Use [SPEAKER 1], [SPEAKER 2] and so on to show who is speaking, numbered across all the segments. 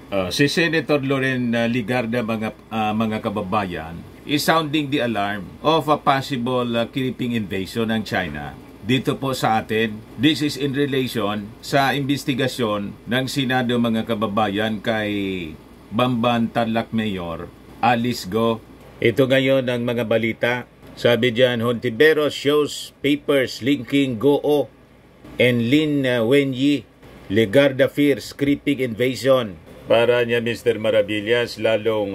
[SPEAKER 1] Si Senator Loren Ligarda, mga kababayan, is sounding the alarm of a possible creeping invasion ng China dito po sa atin. This is in relation sa investigasyon ng Senado, mga kababayan, kay Bamban Tarlac Mayor Alice Go. Ito ngayon ang mga balita. Sabi dyan, Hontiveros shows papers linking Go and Lin Wenyi. Ligarda fears creeping invasion. Para niya Mr. Maravillas, lalong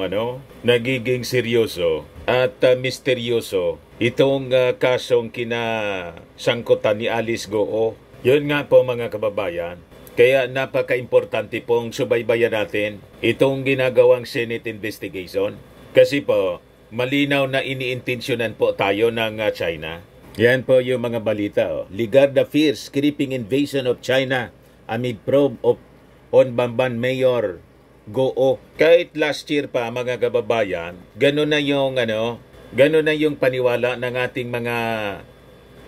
[SPEAKER 1] nagiging seryoso at misteryoso itong kasong kinasangkutan ni Alice Go. Yun nga po, mga kababayan. Kaya napaka-importante pong subaybayan natin itong ginagawang Senate investigation. Kasi po, malinaw na iniintensyonan po tayo ng China. Yan po yung mga balita. Ligarda fears creeping invasion of China amid probe on Bamban Mayor Go. Kahit last year pa, mga kababayan, gano'n na yung paniwala ng ating mga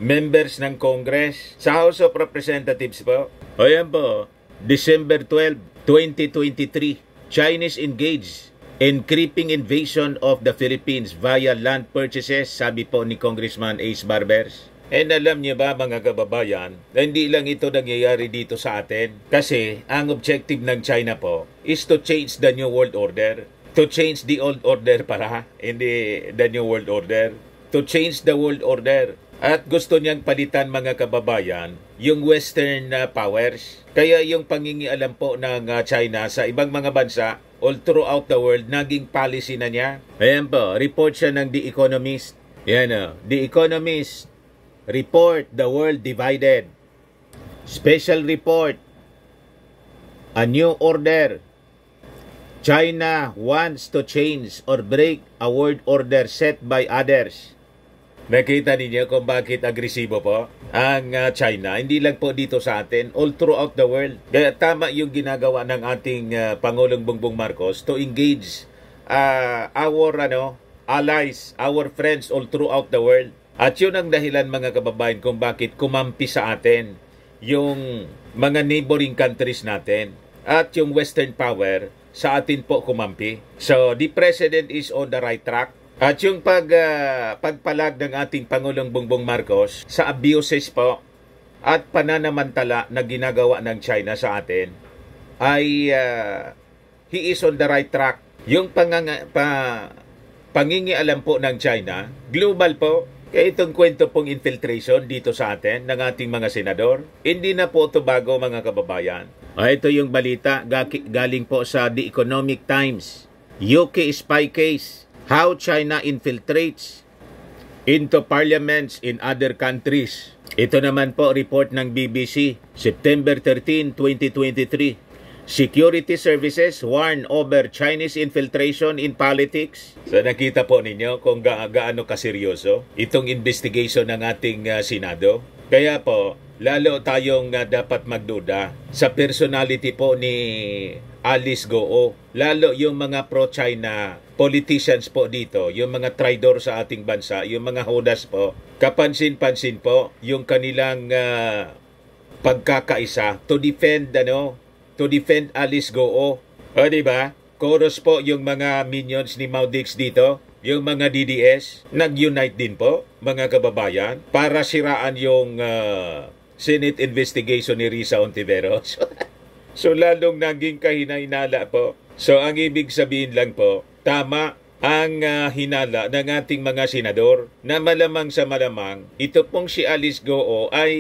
[SPEAKER 1] members ng Congress sa House of Representatives po. O yan po, December 12, 2023, Chinese engaged in creeping invasion of the Philippines via land purchases, sabi po ni Congressman Ace Barbers. And alam niyo ba, mga kababayan, na hindi lang ito nangyayari dito sa atin. Kasi ang objective ng China po is to change the new world order. To change the old order para, hindi the new world order. To change the world order. At gusto niyang palitan, mga kababayan, yung Western powers. Kaya yung pangingialam po ng China sa ibang mga bansa all throughout the world, naging policy na niya. Ayan po, report siya ng The Economist. Yan The Economist. Report, the world divided. Special report, a new order. China wants to change or break a world order set by others. Nakita ninyo kung bakit agresibo po ang China. Hindi lang po dito sa atin, all throughout the world. Kaya tama yung ginagawa ng ating Pangulong Bongbong Marcos to engage our allies, our friends all throughout the world. At yun ang dahilan, mga kababayan, kung bakit kumampi sa atin yung mga neighboring countries natin at yung Western power sa atin po kumampi. So, the President is on the right track. At yung pagpalag ng ating Pangulong Bongbong Marcos sa abuses po at pananamantala na ginagawa ng China sa atin ay he is on the right track. Yung pangingialam po ng China, global po. Kaya itong kwento pong infiltration dito sa atin ng ating mga senador, hindi na po ito bago, mga kababayan. Ito yung balita galing po sa The Economic Times. UK spy case, how China infiltrates into parliaments in other countries. Ito naman po report ng BBC, September 13, 2023. Security services warn over Chinese infiltration in politics. So nakita po ninyo kung gaano kaseryoso itong investigation ng ating Senado. Kaya po, lalo tayong dapat magduda sa personality po ni Alice Go. Lalo yung mga pro-China politicians po dito, yung mga traidor sa ating bansa, yung mga hodas po. Kapansin-pansin po yung kanilang pagkakaisa to defend Alice Go. Diba? Chorus po yung mga minions ni Maudix dito, yung mga DDS, nag-unite din po, mga kababayan, para siraan yung Senate investigation ni Risa Hontiveros. So lalong naging kahina-hinala po. So ang ibig sabihin lang po, tama ang hinala ng ating mga senador na malamang sa malamang ito pong si Alice Go ay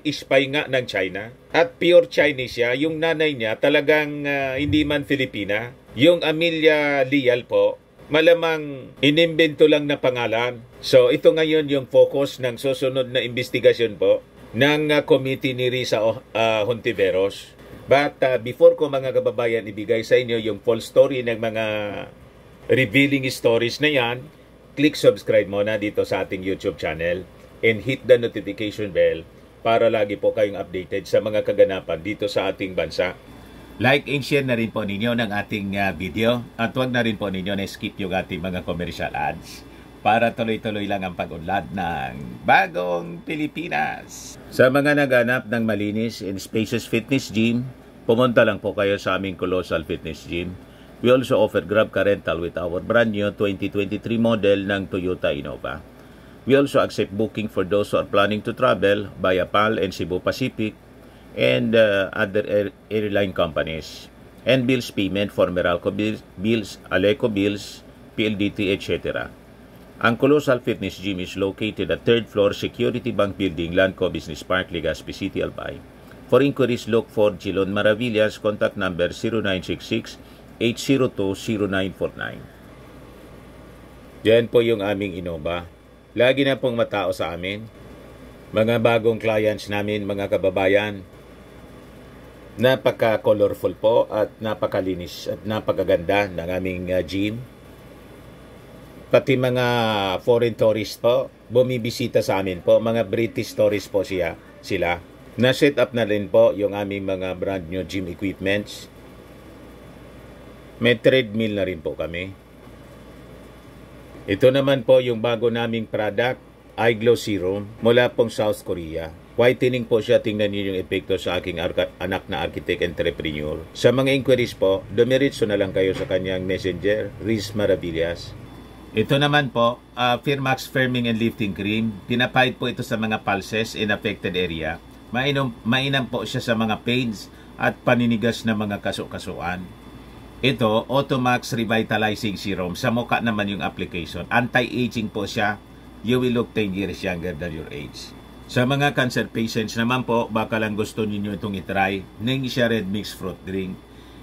[SPEAKER 1] spy nga ng China at pure Chinese siya. Yung nanay niya talagang hindi man Filipina. Yung Amelia Leal po, malamang inimbento lang na pangalan. So ito ngayon yung focus ng susunod na investigasyon po ng committee ni Risa Hontiveros. But before ko, mga kababayan, ibigay sa inyo yung full story ng mga revealing stories na yan, click subscribe muna dito sa ating YouTube channel and hit the notification bell para lagi po kayong updated sa mga kaganapan dito sa ating bansa. Like and share na rin po ninyo ng ating video at huwag na rin po ninyo na skip yung ating mga commercial ads para tuloy-tuloy lang ang pag-unlad ng bagong Pilipinas. Sa mga naghanap ng malinis and spacious fitness gym, pumunta lang po kayo sa aming Colossal Fitness Gym. We also offer Grab Car Rental with our brand new 2023 model ng Toyota Innova. We also accept booking for those who are planning to travel via PAL and Cebu Pacific and other airline companies. And bills payment for Meralco bills, Aleco bills, PLDT, etc. Ang Colossal Fitness Gym is located at 3rd floor Security Bank Building, Lanco Business Park, Legazpi City, Albay. For inquiries, look for Gilon Maravillas. Contact number 0966-802-0949. Yan po yung aming Innova. Lagi na pong matao sa amin. Mga bagong clients namin, mga kababayan. Napaka-colorful po at napakalinis at napakaganda ng aming gym. Pati mga foreign tourists po, bumibisita sa amin po. Mga British tourists po sila. Na-set up na rin po yung aming mga brand new gym equipments. May treadmill na rin po kami. Ito naman po yung bago naming product, Eye Glow Serum, mula pong South Korea. Whitening po siya, tingnan niyo yung epekto sa aking anak na architect entrepreneur. Sa mga inquiries po, dumiritso na lang kayo sa kanyang messenger, Riz Maravillas. Ito naman po, Firmax Firming and Lifting Cream. Pinapahid po ito sa mga pulses in affected area. Mainam po siya sa mga pains at paninigas na mga kaso-kasuan. Ito, Automax Revitalizing Serum. Sa mukha naman yung application. Anti-aging po siya. You will look 10 years younger than your age. Sa mga cancer patients naman po, baka lang gusto niyo itong itry. Ning siya red mixed fruit drink.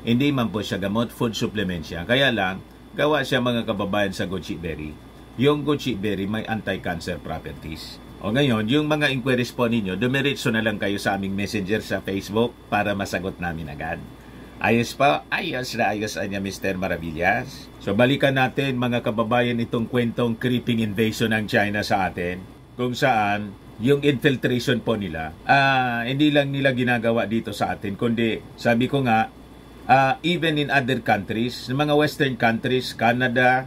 [SPEAKER 1] Hindi man po siya gamot, food supplement siya. Kaya lang, gawa siya mga kababayan sa goji berry. Yung goji berry may anti-cancer properties. O ngayon, yung mga inquiries po ninyo, dumiritso na lang kayo sa aming messenger sa Facebook para masagot namin agad. Ayos pa, ayos na Mr. Maravillas. So balikan natin mga kababayan itong kwentong creeping invasion ng China sa atin. Kung saan yung infiltration po nila, hindi lang nila ginagawa dito sa atin, kundi sabi ko nga, even in other countries, mga western countries, Canada,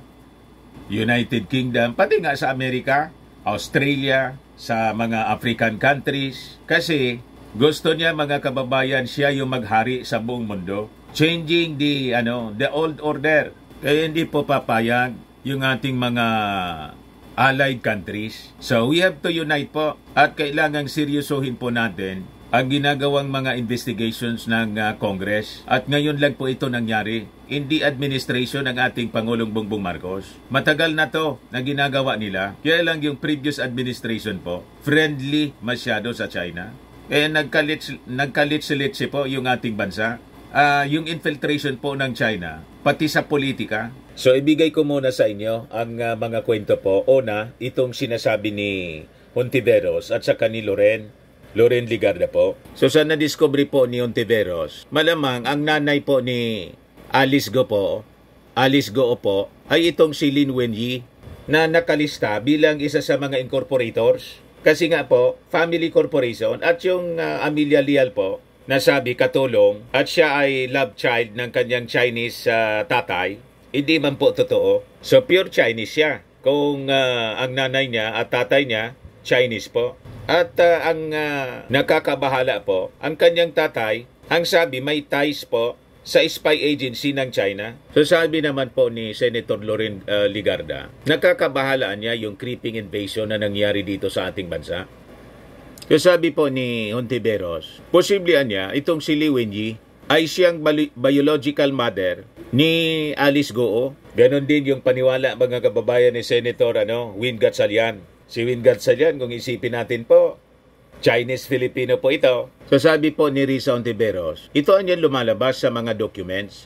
[SPEAKER 1] United Kingdom, pati nga sa Amerika, Australia, sa mga African countries. Kasi gusto niya mga kababayan, siya yung maghari sa buong mundo. Changing the old order. Kaya hindi po papayag yung ating mga allied countries. So we have to unite po at kailangang seryosohin po natin ang ginagawang mga investigations ng Congress. At ngayon lang po ito nangyari. Hindi administration ng ating Pangulong Bongbong Marcos. Matagal na to na ginagawa nila. Kaya lang yung previous administration po, friendly masyado sa China. Kaya nagkalit-silitsi po yung ating bansa. Yung infiltration po ng China, pati sa politika. So ibigay ko muna sa inyo ang mga kwento po. Una, itong sinasabi ni Hontiveros at saka ni Loren Ligarda po. So sa na-discovery po ni Hontiveros, malamang ang nanay po ni Alice Go po, ay itong si Lin Wenyi na nakalista bilang isa sa mga incorporators. Kasi nga po, family corporation at yung Amelia Leal po, nasabi katulong at siya ay love child ng kanyang Chinese tatay. Hindi man po totoo. So pure Chinese siya. Kung ang nanay niya at tatay niya, Chinese po. At ang nakakabahala po, ang kanyang tatay, ang sabi may ties po sa spy agency ng China. So sabi naman po ni Senator Loren Ligarda, nakakabahalaan niya yung creeping invasion na nangyari dito sa ating bansa. So sabi po ni Hontiveros, posibleng niya itong si Li Wenyi ay siyang biological mother ni Alice Goo. Ganon din yung paniwala mga kababayan ni Senator Win Gatchalian. Si Win Gatchalian, kung isipin natin po, Chinese-Filipino po ito. So sabi po ni Risa Hontiveros, ito ang yan lumalabas sa mga documents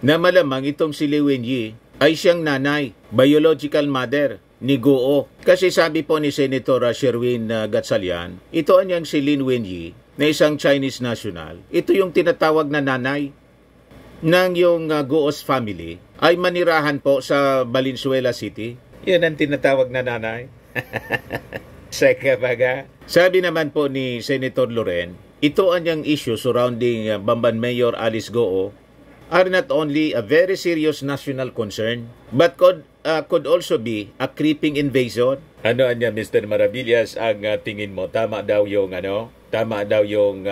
[SPEAKER 1] na malamang itong si Li Wenyi ay siyang nanay, biological mother ni Goo. Kasi sabi po ni Senator Sherwin Gatchalian, ito ang yang si Lin Wenyi na isang Chinese national. Ito yung tinatawag na nanay ng yung Goos family ay manirahan po sa Valenzuela City. Yan ang tinatawag na nanay. Seka baga. Sabi naman po ni Senator Loren, ito ang yung issue surrounding Bamban Mayor Alice Goo are not only a very serious national concern but could also be a creeping invasion. Ano anya Mr. Maravillas ang tingin mo? Tama daw yung tama daw yung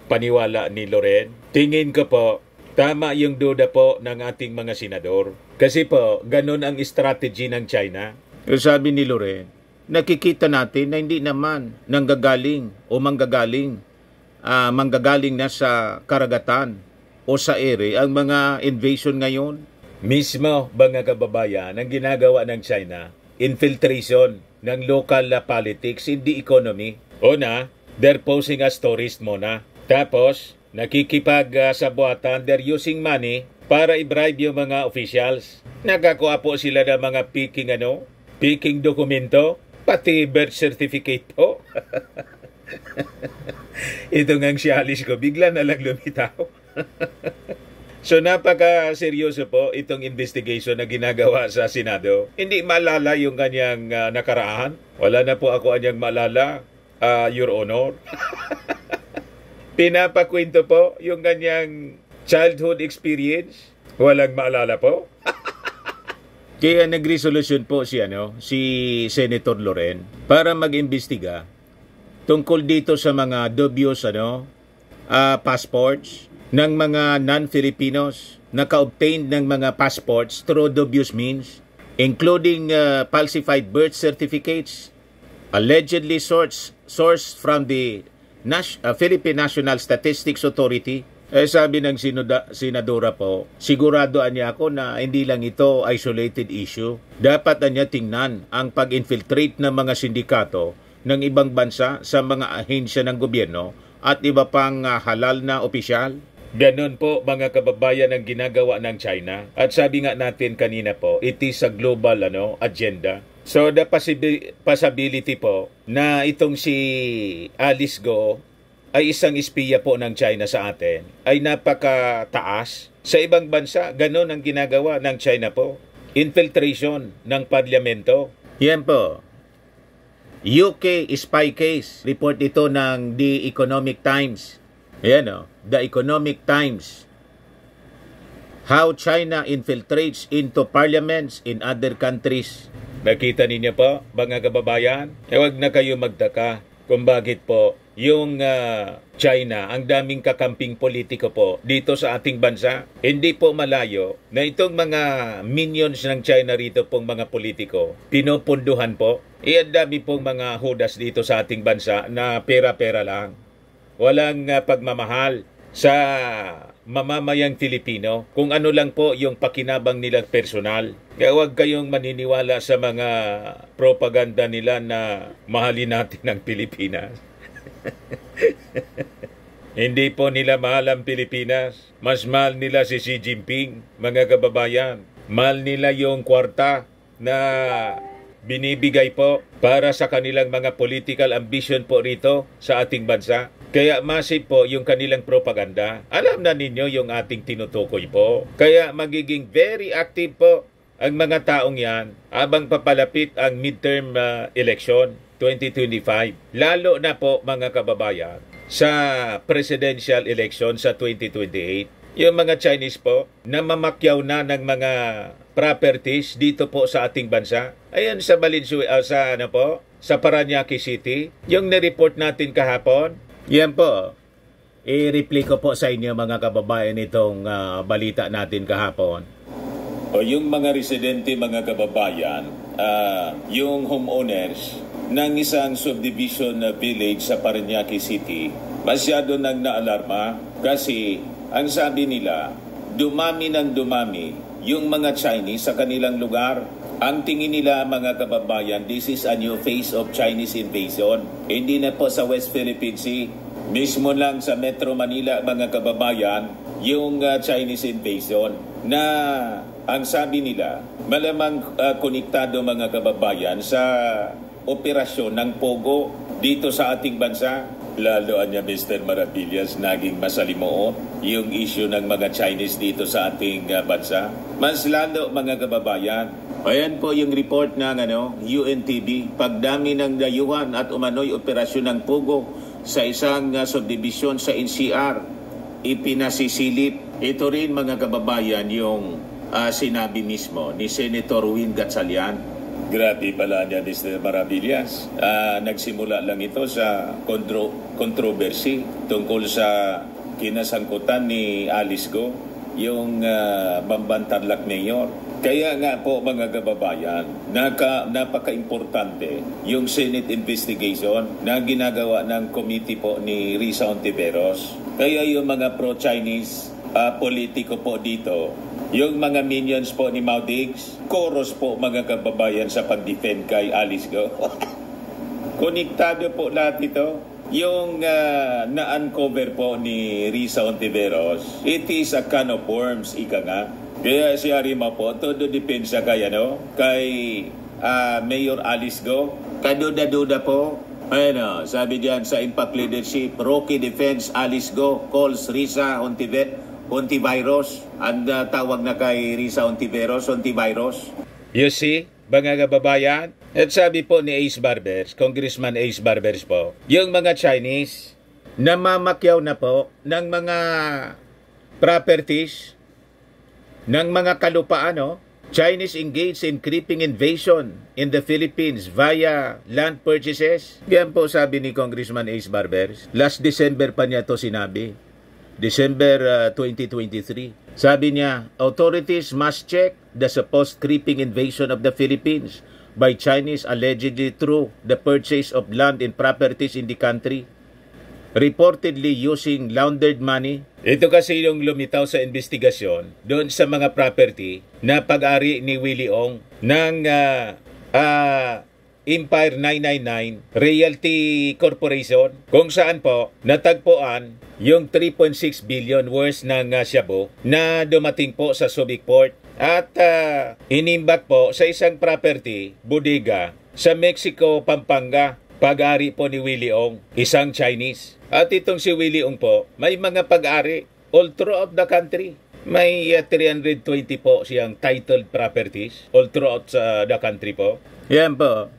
[SPEAKER 1] paniwala ni Loren. Tingin ko po, tama yung duda po ng ating mga senador. Kasi po, ganun ang strategy ng China. Sabi ni Loren, nakikita natin na hindi naman manggagaling na sa karagatan o sa ere ang mga invasion ngayon. Mismo, mga kababayan, ang ginagawa ng China, infiltration ng local politics in the economy. Una, they're posing as tourist muna. Tapos, nakikipag-sabuatan, they're using money para i-bribe yung mga officials. Nakakuha po sila ng mga peking dokumento, pati birth certificate po. Ito ngang si Alice ko, bigla na lang lumitaw. So napaka-seryoso po itong investigation na ginagawa sa Senado. Hindi maalala yung kanyang nakaraan. Wala na po ako anyang maalala, Your Honor. Pinapakwento po yung kanyang childhood experience. Walang maalala po. Kaya nag-resolution po si Senator Loren para mag-imbestiga tungkol dito sa mga dubious passports ng mga non-Filipinos na ka-obtained ng mga passports through dubious means, including falsified birth certificates, allegedly sourced from the Philippine National Statistics Authority. Sabi ng senadora po, siguradoan niya ako na hindi lang ito isolated issue. Dapat niya tingnan ang pag-infiltrate ng mga sindikato ng ibang bansa sa mga ahensya ng gobyerno at iba pang halal na opisyal. Ganon po mga kababayan ang ginagawa ng China. At sabi nga natin kanina po, it is a global agenda. So the possibility po na itong si Alice Go ay isang espiya po ng China sa atin ay napakataas. Sa ibang bansa, ganon ang ginagawa ng China po. Infiltration ng parlamento. Yan po. UK spy case. Report ito ng The Economic Times. Ayan The Economic Times. How China infiltrates into parliaments in other countries. Nakita ninyo po, mga kababayan? Huwag na kayo magtaka kung bakit po yung China, ang daming kakamping politiko po dito sa ating bansa. Hindi po malayo na itong mga minions ng China rito pong mga politiko, pinupunduhan po. Ang dami pong mga hudas dito sa ating bansa na pera-pera lang. Walang pagmamahal sa mamamayang Filipino, kung ano lang po yung pakinabang nilang personal. Kaya huwag kayong maniniwala sa mga propaganda nila na mahalin natin ang Pilipinas. Hindi po nila mahal ang Pilipinas. Mas mahal nila si Xi Jinping, mga kababayan. Mahal nila yung kwarta na binibigay po para sa kanilang mga political ambition po rito sa ating bansa. Kaya massive po yung kanilang propaganda. Alam na ninyo yung ating tinutukoy po. Kaya magiging very active po ang mga taong yan habang papalapit ang midterm election 2025. Lalo na po mga kababayan sa presidential election sa 2028. Yung mga Chinese po na mamakyaw na ng mga properties dito po sa ating bansa. Ayan sa Valenzuela, sa Parañaque City. Yung nireport natin kahapon. Yan po. I-replay ko po sa inyo mga kababayan itong balita natin kahapon. O yung mga residente, mga kababayan, yung homeowners ng isang subdivision village sa Parañaque City, masyado nang naalarma kasi ang sabi nila, dumami ng dumami yung mga Chinese sa kanilang lugar. Ang tingin nila mga kababayan, this is a new phase of Chinese invasion. Hindi na po sa West Philippine Sea. Mismo lang sa Metro Manila mga kababayan, yung Chinese invasion na ang sabi nila, malamang konektado mga kababayan sa operasyon ng Pogo dito sa ating bansa. Lalo niya Mr. Maravillas, naging masalimuot yung issue ng mga Chinese dito sa ating bansa. Mas lalo mga kababayan. Ayan po yung report ng UNTV, pagdami ng dayuhan at umano'y operasyon ng Pogo sa isang subdivision sa NCR, ipinasisilip. Ito rin mga kababayan yung sinabi mismo ni Senator Win Gatchalian. Grabe pala niya, Mr. Maravillas. Nagsimula lang ito sa controversy tungkol sa kinasangkutan ni Alice Go, yung Bambantarlac Mayor. Kaya nga po mga kababayan, napaka-importante yung Senate investigation na ginagawa ng committee po ni Risa Hontiveros. Kaya yung mga pro-Chinese politiko po dito, yung mga minions po ni Mao Diggs, chorus po mga kababayan sa pag-defend kay Alice Go. Konektado po lahat ito. Yung na-uncover po ni Risa Hontiveros, it is a can of worms, ika nga. Kaya si Arima po, todo depensa kay Mayor Alice Go. Kaduda-duda po. Sabi diyan sa Impact Leadership, Rocky Defense Alice Go calls Risa Hontiveros. Ang tawag na kay Risa Hontiveros, Hontiveros. You see, mga kababayan, at sabi po ni Ace Barbers, Congressman Ace Barbers po, yung mga Chinese, namamakyaw na po ng mga properties, ng mga kalupaan, Chinese engaged in creeping invasion in the Philippines via land purchases. Yan po sabi ni Congressman Ace Barbers. Last December pa niya to sinabi. December 2023. Sabi niya, authorities must check the supposed creeping invasion of the Philippines by Chinese allegedly through the purchase of land and properties in the country, reportedly using laundered money. Ito kasi yung lumitaw sa investigasyon doon sa mga property na pag-ari ni Willie Ong ng Empire 999 Realty Corporation, kung saan po natagpuan yung 3.6 billion worth ng shabu na dumating po sa Subic Port at inimbak po sa isang property, bodega, sa Mexico, Pampanga. Pag-ari po ni Willie Ong, isang Chinese. At itong si Willie Ong po, may mga pag-ari all throughout the country. May 320 po siyang titled properties all throughout the country po. Yan po.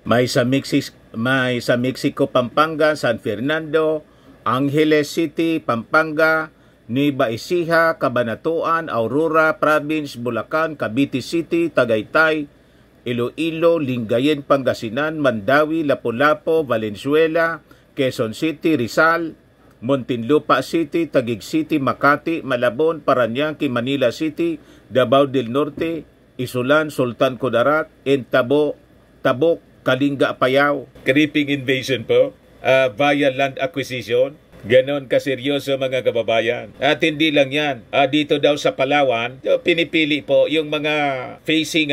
[SPEAKER 1] May sa Mexico, Pampanga, San Fernando, Angeles City, Pampanga, Nueva Ecija, Cabanatuan, Aurora Province, Bulacan, Cavite City, Tagaytay, Iloilo, Lingayen, Pangasinan, Mandawi, Lapu-Lapu, Valenzuela, Quezon City, Rizal, Muntinlupa City, Taguig City, Makati, Malabon, Paranaque, Manila City, Davao del Norte, Isulan, Sultan Kudarat, Tabuk, Kalinga, Apayao. Creeping invasion po via land acquisition. Ganon kaseryoso mga kababayan. At hindi lang yan. Dito daw sa Palawan, pinipili po yung mga facing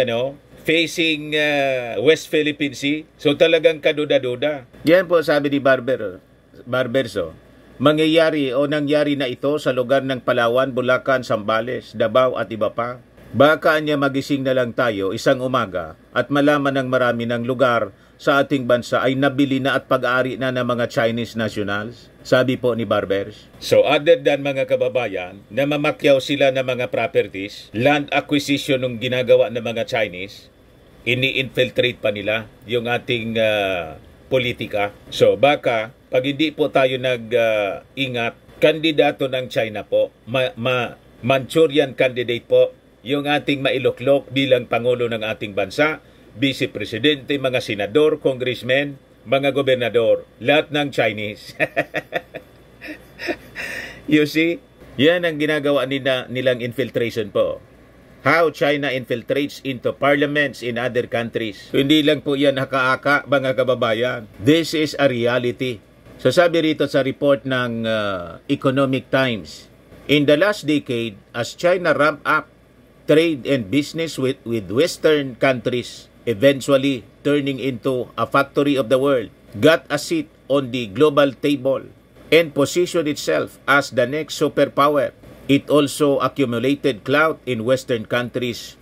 [SPEAKER 1] West Philippine Sea. So talagang kaduda-duda. Yan po sabi ni Barberso. Mangyayari o nangyari na ito sa lugar ng Palawan, Bulacan, Zambales, Davao at iba pa. Baka niya magising na lang tayo isang umaga at malaman ng marami ng lugar sa ating bansa ay nabili na at pag-ari na ng mga Chinese nationals. Sabi po ni Barbers. So other than mga kababayan, na mamakyaw sila ng mga properties, land acquisition ng ginagawa ng mga Chinese, ini-infiltrate pa nila yung ating politika. So baka pag hindi po tayo nag-ingat, kandidato ng China po, Manchurian candidate po, yung ating mailuklok bilang Pangulo ng ating bansa, Vice Presidente, mga senador, congressmen, mga gobernador, lahat ng Chinese. You see? Yan ang ginagawa nilang infiltration po. How China infiltrates into parliaments in other countries. Hindi lang po yan haka-haka, mga kababayan. This is a reality. So sabi rito sa report ng Economic Times, in the last decade, as China ramped up trade and business with Western countries, eventually turning into a factory of the world, got a seat on the global table, and positioned itself as the next superpower. It also accumulated clout in Western countries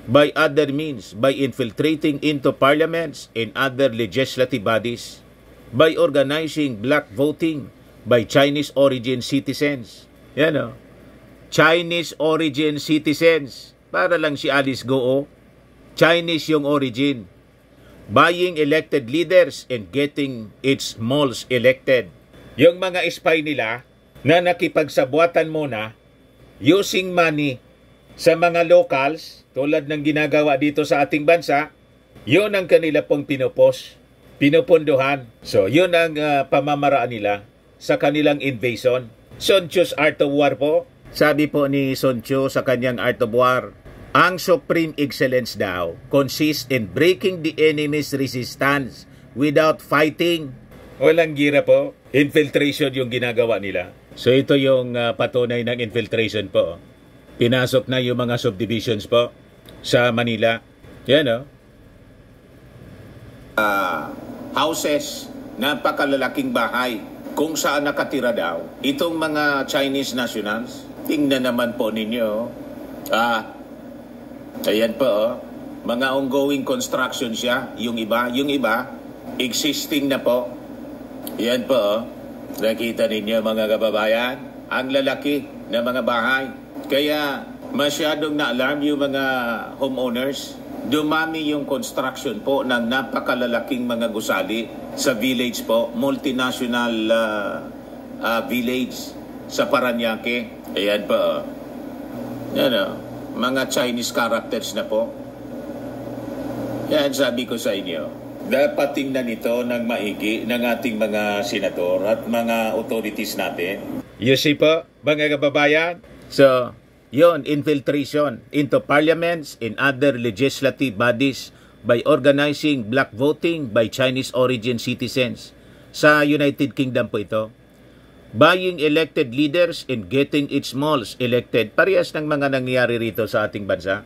[SPEAKER 1] by other means, by infiltrating into parliaments and other legislative bodies, by organizing black voting by Chinese origin citizens. Yan o. Chinese origin citizens. Para lang si Alice Go, Chinese yung origin. Buying elected leaders and getting its moles elected. Yung mga spy nila na nakipagsabuatan muna using money sa mga locals, tulad ng ginagawa dito sa ating bansa, yun ang kanila pong pinupunduhan. So, yun ang pamamaraan nila sa kanilang invasion. Sun Tzu's Art of War po. Sabi po ni Sun Tzu sa kanyang Art of War, ang supreme excellence daw consists in breaking the enemy's resistance without fighting. Walang gira po. Infiltration yung ginagawa nila. So ito yung patunay ng infiltration po. Pinasok na yung mga subdivisions po sa Manila. Yan o. Houses, napakalalaking bahay kung saan nakatira daw itong mga Chinese nationals. Tingnan naman po ninyo. Ayan po, mga ongoing construction siya. Yung iba, existing na po. Yan po, nakita ninyo mga kababayan, ang lalaki na mga bahay. Kaya masyadong na-alarm yung mga homeowners. Dumami yung construction po ng napakalalaking mga gusali sa village po, multinational village sa Parañaque. Ayan po, mga Chinese characters na po. Yan sabi ko sa inyo. Dapat tingnan ito ng maigi ng ating mga senador at mga authorities natin. You see po, mga kababayan? So, yon infiltration into parliaments and other legislative bodies by organizing black voting by Chinese origin citizens. Sa United Kingdom po ito. Buying elected leaders and getting its malls elected. Parehas ng mga nangyayari rito sa ating bansa.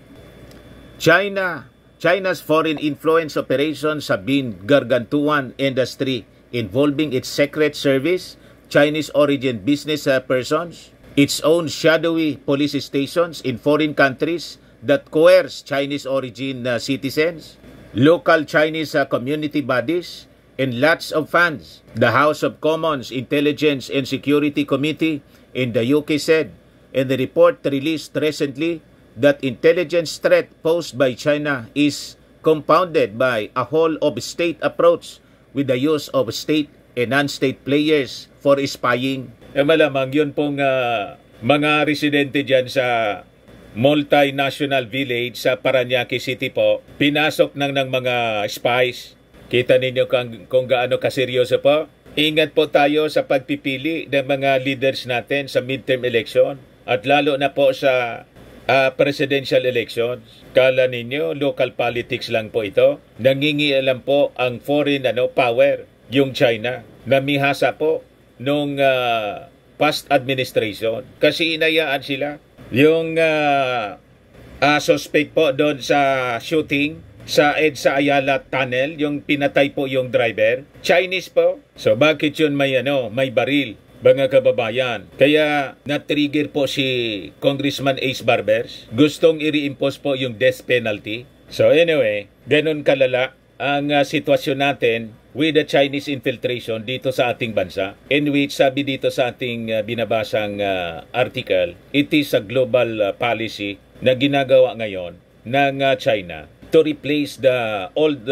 [SPEAKER 1] China's foreign influence operations have been gargantuan industry involving its secret service, Chinese origin business persons, its own shadowy police stations in foreign countries that coerce Chinese origin citizens, local Chinese community bodies, and lots of funds. The House of Commons Intelligence and Security Committee in the UK said in the report released recently that intelligence threat posed by China is compounded by a whole-of-state approach with the use of state and non-state players for spying. Malamang yun pong mga residente dyan sa multinational village sa Parañaque City po, pinasok ng mga spies. Kita ninyo kung gaano kaseryoso po. Ingat po tayo sa pagpipili ng mga leaders natin sa midterm election at lalo na po sa presidential elections. Kala ninyo, local politics lang po ito. Nangingialam po ang foreign power, yung China. Namihasa po nung past administration. Kasi inayaan sila. Yung suspect po doon sa shooting sa EDSA Ayala Tunnel, yung pinatay po yung driver, Chinese po. So bakit yun may baril? Mga kababayan. Kaya na-trigger po si Congressman Ace Barbers. Gustong i-reimpose po yung death penalty. So anyway, ganun kalala ang sitwasyon natin with the Chinese infiltration dito sa ating bansa. In which sabi dito sa ating binabasang article, it is a global policy na ginagawa ngayon ng China to replace the old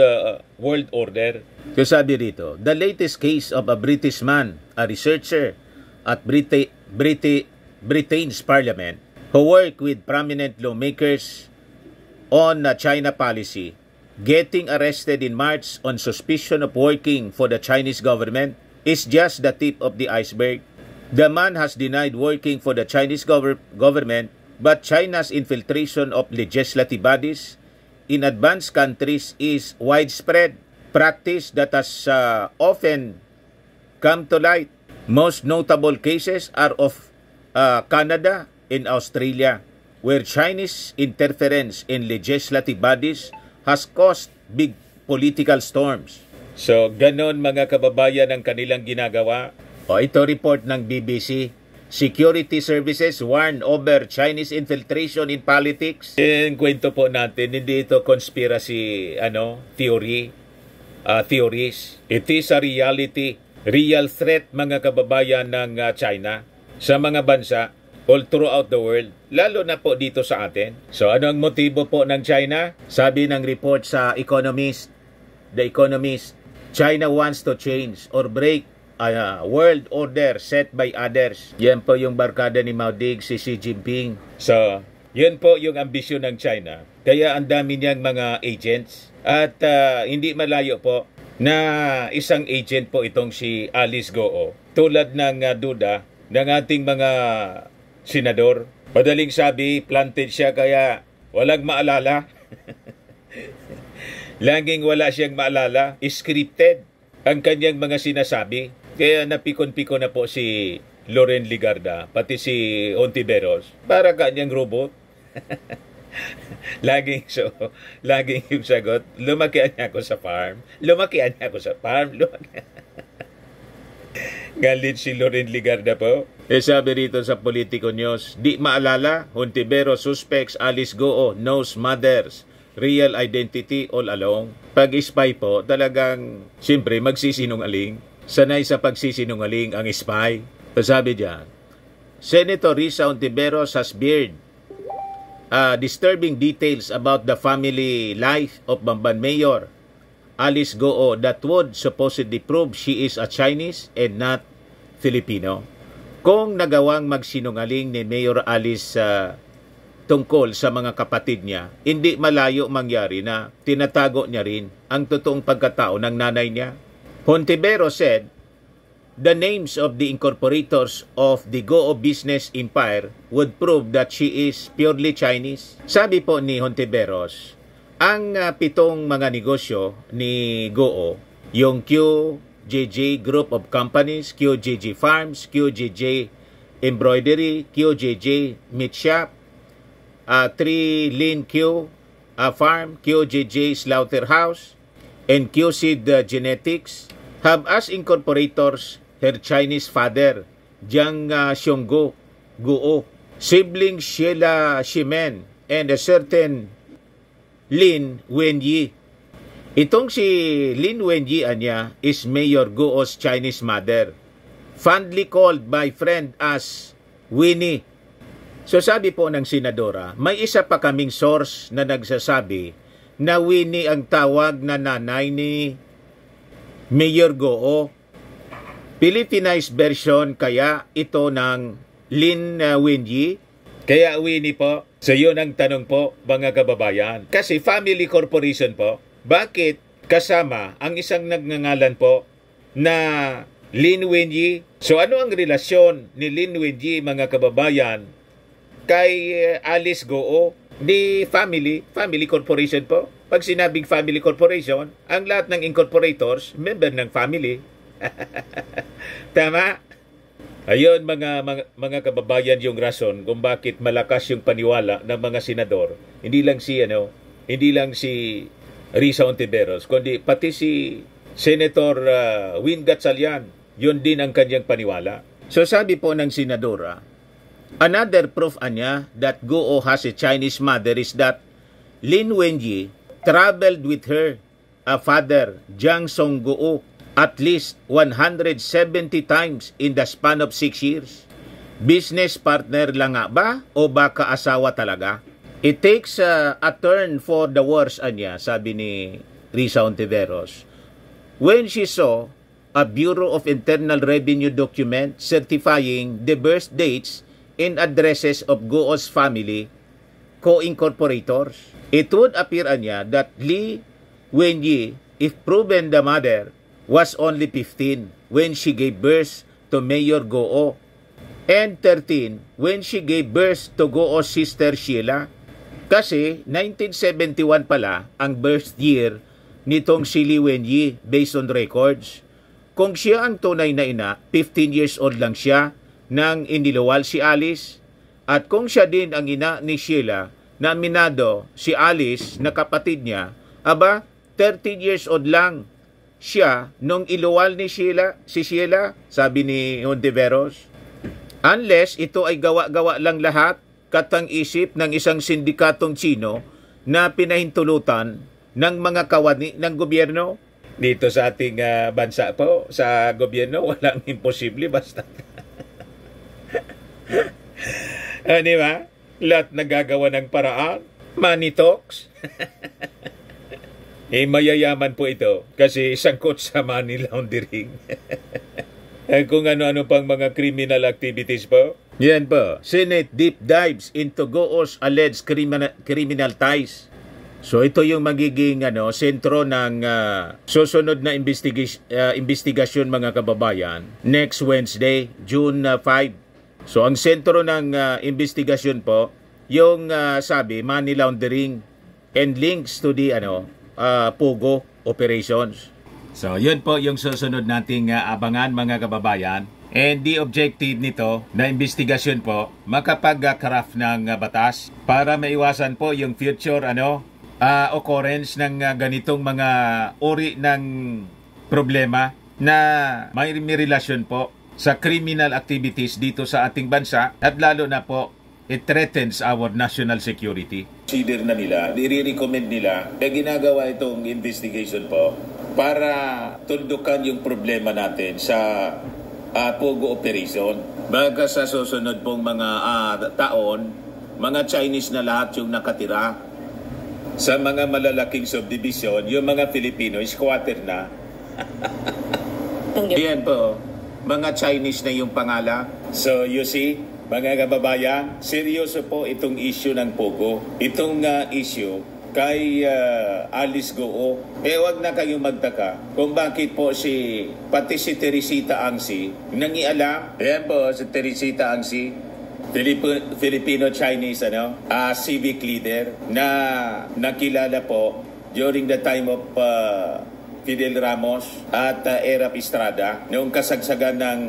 [SPEAKER 1] world order. So sabi dito, the latest case of a British man, a researcher at Britain's parliament, who worked with prominent lawmakers on China policy, getting arrested in March on suspicion of working for the Chinese government, is just the tip of the iceberg. The man has denied working for the Chinese government, but China's infiltration of legislative bodies in advanced countries is widespread practice that has often come to light. Most notable cases are of Canada and Australia, where Chinese interference in legislative bodies has caused big political storms. So, ganon mga kababayan ang kanilang ginagawa. Ito report ng BBC. Security services warn over Chinese infiltration in politics. Yung kwento po natin, hindi ito conspiracy theories. It is a reality, real threat mga kababayan ng China sa mga bansa all throughout the world, lalo na po dito sa atin. So ano ang motibo po ng China? Sabi ng report sa The Economist, China wants to change or break world order set by others. Yan po yung barkada ni Mao Dig, si Xi Jinping. So, Yun po yung ambisyon ng China. Kaya ang dami niyang mga agents. At hindi malayo po na isang agent po itong si Alice Goo. Tulad ng duda ng ating mga senador. Madaling sabi, planted siya kaya walang maalala. Laging wala siyang maalala. Scripted ang kanyang mga sinasabi. Kaya napikon-pikon na po si Loren Ligarda, pati si Ontiveros. Para kanyang robot. laging yung sagot, lumakian niya ako sa farm. Galit si Loren Ligarda po. Sabi rito sa Politico News, di maalala, Ontiveros suspects Alice Goo knows mother's real identity all along. Pag spy po, talagang siyempre magsisinungaling. Sanay sa pagsisinungaling ang spy. Sabi diyan, Senator Risa Ontiveros has beard disturbing details about the family life of Bamban Mayor Alice Goo that would supposedly prove she is a Chinese and not Filipino. Kung nagawang magsinungaling ni Mayor Alice tungkol sa mga kapatid niya, hindi malayo mangyari na tinatago niya rin ang totoong pagkatao ng nanay niya. Ontiveros said, the names of the incorporators of the Goo business empire would prove that she is purely Chinese. Sabi po ni Ontiveros, ang 7 mga negosyo ni Goo, yung QJJ Group of Companies, QJJ Farms, QJJ Embroidery, QJJ Meat Shop, 3 Lin Q Farm, QJJ Slaughterhouse, and QSeed Genetics, have as incorporators her Chinese father, Jiang Xionggu Goo, sibling Sheila Ximen, and a certain Lin Wenyi. Itong si Lin Wenyi anya is Mayor Goo's Chinese mother, fondly called by friend as Winnie. So sabi po ng senadora, may isa pa kaming source na nagsasabi na Winnie ang tawag na nanay ni Mayor Goo. Philippinized version kaya ito ng Lin Wenyi. Kaya Winnie po. So yun ang tanong po mga kababayan. Kasi family corporation po, bakit kasama ang isang nagngangalan po na Lin Wenyi? So ano ang relasyon ni Lin Wenyi mga kababayan kay Alice Goo? Di family corporation po. Pag sinabing family corporation, ang lahat ng incorporators, member ng family. Tama? Ayun mga kababayan yung rason kung bakit malakas yung paniwala ng mga senador. Hindi lang si Risa Ontiveros, kundi pati si Senator Win Gatchalian, yun din ang kanyang paniwala. So sabi po ng senadora, another proof anya that Goo has a Chinese mother is that Lin Wenyi traveled with her father, Jiang Xionggu, at least 170 times in the span of 6 years. Business partner lang nga ba o baka asawa talaga? It takes a turn for the worse anya, sabi ni Risa Ontiveros, when she saw a Bureau of Internal Revenue document certifying the birth dates and addresses of Goo's family co-incorporators. It would appear anya that Li Wenyi, if proven the mother, was only 15 when she gave birth to Mayor Goo and 13 when she gave birth to Goo's sister Sheila. Kasi 1971 pala ang birth year nitong si Li Wenyi based on records. Kung siya ang tunay na ina, 15 years old lang siya nang iniluwal si Alice. At kung siya din ang ina ni Sheila na aminado si Alice na kapatid niya, aba 13 years old lang siya nung iluwal ni Sheila, sabi ni Ontiveros. Unless ito ay gawa-gawa lang lahat, katang-isip ng isang sindikatong Chino na pinahintulutan ng mga kawani ng gobyerno. Dito sa ating bansa po, sa gobyerno, walang imposible basta. Di ba? Lahat nagagawa ng paraan. Money talks. Mayayaman po ito kasi sangkot sa money laundering. Kung ano-ano pang mga criminal activities po. Yan po. Senate deep dives into Go's alleged criminal ties. So ito yung magiging sentro ng susunod na investigasyon mga kababayan next Wednesday, June 5. So ang sentro ng investigasyon po yung sabi money laundering and links to the Pogo operations. So yun po yung susunod nating abangan mga kababayan. And the objective nito na investigasyon po makapag-craft ng batas para maiwasan po yung future occurrence ng ganitong mga uri ng problema na may relasyon po sa criminal activities dito sa ating bansa at lalo na po it threatens our national security. Consider na nila, nire-recommend nila na ginagawa itong investigation po para tundukan yung problema natin sa Pogo operation. Baga sa susunod pong mga taon, mga Chinese na lahat yung nakatira sa mga malalaking subdivision, yung mga Filipino, squatter na. Ayan po, mga Chinese na yung pangalan. So you see, mga kababayan, seryoso po itong issue ng Pogo. Itong issue kay Alice Goo. Wag na kayong magtaka kung bakit po pati si Teresita Angsi, nangialam. Ayan po, si Teresita Angsi, Filipino-Chinese civic leader na nakilala po during the time of Fidel Ramos at Erap Estrada noong kasagsagan ng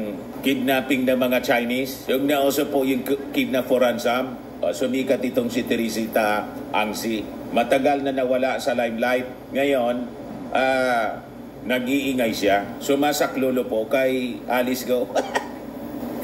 [SPEAKER 1] kidnapping ng mga Chinese. Yung nauso po yung kidnap for ransom. Sumikat itong si Teresita Angsi. Matagal na nawala sa limelight. Ngayon, nag-iingay siya. Sumasaklolo po kay Alice Go.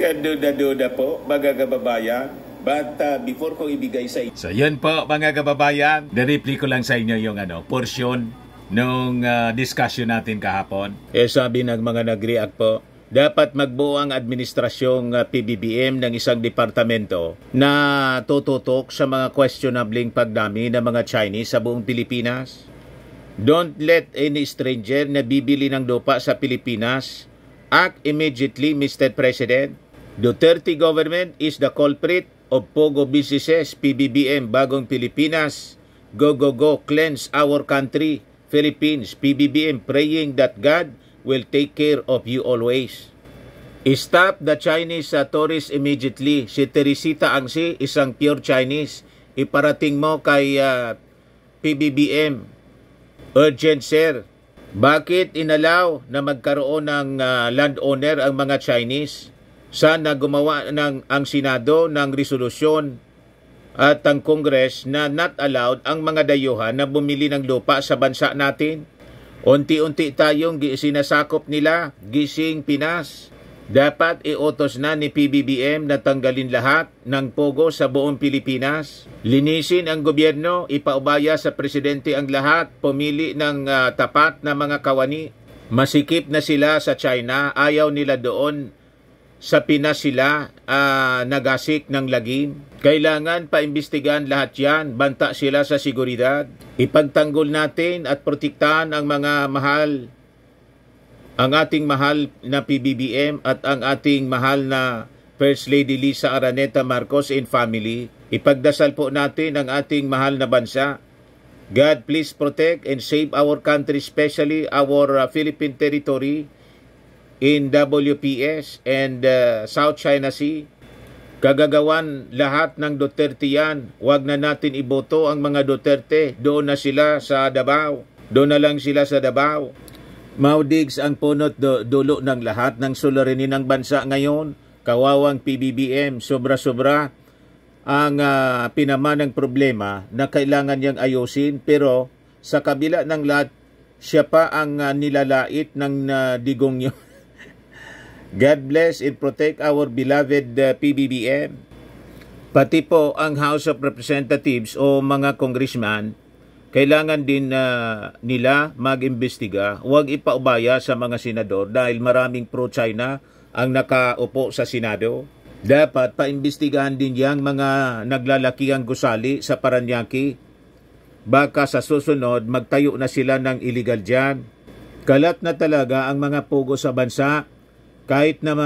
[SPEAKER 1] Duda po, mga kababayan. But before ko ibigay sa inyo. So yun po mga kababayan, na-reply ko lang sa inyo yung portion nung discussion natin kahapon. Sabi ng mga nag-react po, dapat magbuo ang administrasyong PBBM ng isang departamento na tututok sa mga questionabling pagdami ng mga Chinese sa buong Pilipinas. Don't let any stranger na bibili ng lupa sa Pilipinas act immediately, Mr. President. Duterte government is the culprit of Pogo businesses, PBBM, Bagong Pilipinas. Go, go, go, cleanse our country, Philippines. PBBM praying that God will take care of you always. Stop the Chinese tourists immediately. Si Teresita Angsi, isang pure Chinese. Iparating mo kay PBBM. Urgent, sir. Bakit inalaw na magkaroon ng landowner ang mga Chinese? Sana gumawa ang Senado ng resolusyon at ang Congress na not allowed ang mga dayuhan na bumili ng lupa sa bansa natin. Unti-unti tayong sinasakop nila, gising Pinas. Dapat iutos na ni PBBM na tanggalin lahat ng Pogo sa buong Pilipinas. Linisin ang gobyerno, ipaubaya sa presidente ang lahat, pumili ng tapat na mga kawani. Masikip na sila sa China, ayaw nila doon. Sa Pinas sila nagasik ng lagim. Kailangan paimbestigahan lahat yan, banta sila sa seguridad. Ipagtanggol natin at protektahan ang mga mahal, ang ating mahal na PBBM at ang ating mahal na First Lady Lisa Araneta Marcos and family. Ipagdasal po natin ang ating mahal na bansa. God, please protect and save our country, especially our Philippine territory in WPS and South China Sea. Kagagawan lahat ng Duterte yan. Huwag na natin iboto ang mga Duterte. Doon na sila sa Davao. Doon na lang sila sa Davao. Maudigs ang punot dulo ng lahat ng suliranin ng bansa ngayon. Kawawang PBBM, sobra-sobra ang pinaman ng problema na kailangan niyang ayusin. Pero sa kabila ng lahat, siya pa ang nilalait ng digong niyo. God bless and protect our beloved PBBM. Pati po ang House of Representatives o mga congressman, kailangan din nila mag-imbestiga. Huwag ipaubaya sa mga senador dahil maraming pro-China ang nakaupo sa Senado. Dapat paimbestigahan din yang mga naglalakiang gusali sa Paranaque. Baka sa susunod, magtayo na sila ng illegal dyan. Kalat na talaga ang mga Pogo sa bansa. Kahit na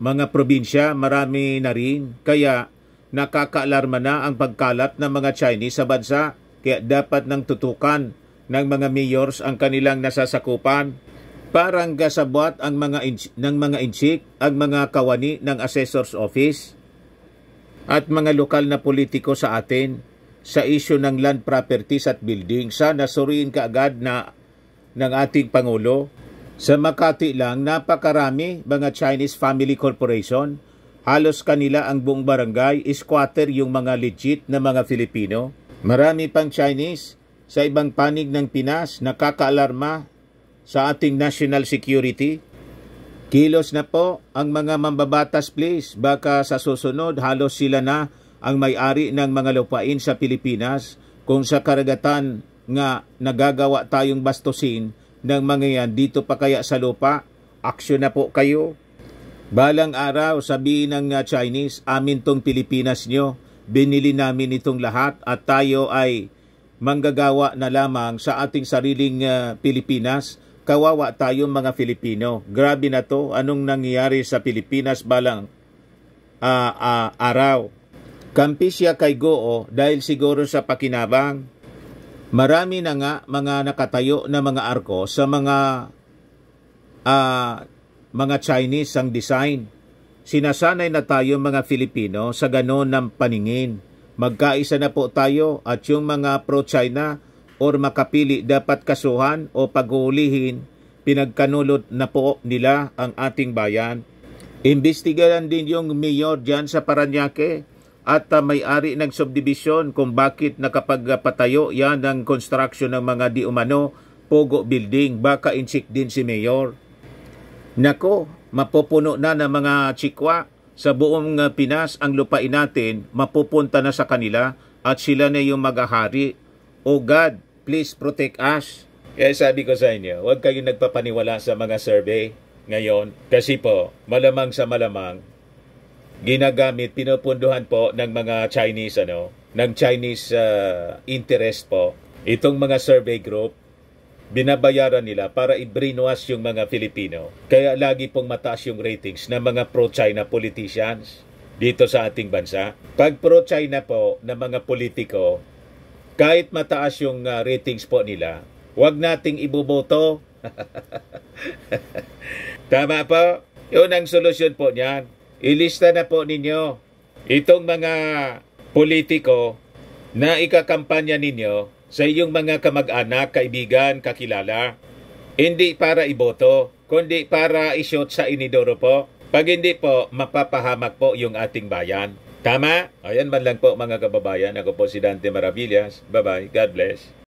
[SPEAKER 1] mga probinsya, marami na rin. Kaya nakakaalarma na ang pagkalat ng mga Chinese sa bansa. Kaya dapat nang tutukan ng mga mayors ang kanilang nasasakupan. Parang gasabwat ang ng mga inchik, ang mga kawani ng assessor's office at mga lokal na politiko sa atin sa isyu ng land properties at building. Sana suriin kaagad na ng ating Pangulo. Sa Makati lang, napakarami mga Chinese Family Corporation. Halos kanila ang buong barangay, squatter yung mga legit na mga Filipino. Marami pang Chinese sa ibang panig ng Pinas, nakakaalarma sa ating national security. Kilos na po ang mga mambabatas please. Baka sa susunod halos sila na ang may-ari ng mga lupain sa Pilipinas. Kung sa karagatan nga nagagawa tayong bastusin ng mga yan, dito pa kaya sa lupa, aksyon na po kayo. Balang araw sabihin ng Chinese, amin tong Pilipinas nyo, binili namin itong lahat at tayo ay manggagawa na lamang sa ating sariling Pilipinas. Kawawa tayo mga Filipino. Grabe na to. Anong nangyayari sa Pilipinas balang araw? Kampi siya kay Goo dahil siguro sa pakinabang. Marami na nga mga nakatayo na mga arko sa mga Chinese ang design. Sinasanay na tayo mga Filipino sa ganon ng paningin. Magkaisa na po tayo at yung mga pro-China or makapili dapat kasuhan o paghuhulihin, pinagkanulot na po nila ang ating bayan. Imbestigahan din yung mayor dyan sa Parañaque at may-ari ng subdivision kung bakit nakapagpatayo yan ng construction ng mga di umano pogo building. Baka inchik din si mayor. Nako, mapupuno na ng mga chikwa sa buong Pinas ang lupain natin, mapupunta na sa kanila at sila na yung maghahari. Oh God, please protect us. Kaya sabi ko sa inyo, huwag kayong nagpapaniwala sa mga survey ngayon kasi po, malamang sa malamang, ginagamit, pinupunduhan po ng mga Chinese, ng Chinese interest po. Itong mga survey group, binabayaran nila para i-brainwash yung mga Filipino. Kaya lagi pong mataas yung ratings ng mga pro-China politicians dito sa ating bansa. Pag pro-China po ng mga politiko, kahit mataas yung ratings po nila, huwag nating iboboto. Tama po? Yun ang solusyon po niyan. Ilista na po ninyo itong mga politiko na ikakampanya ninyo sa iyong mga kamag-anak, kaibigan, kakilala. Hindi para iboto, kundi para i-shoot sa inidoro po. Pag hindi po, mapapahamak po yung ating bayan. Tama? Ayan man lang po mga kababayan. Ako po si Dante Maravillas. Bye-bye. God bless.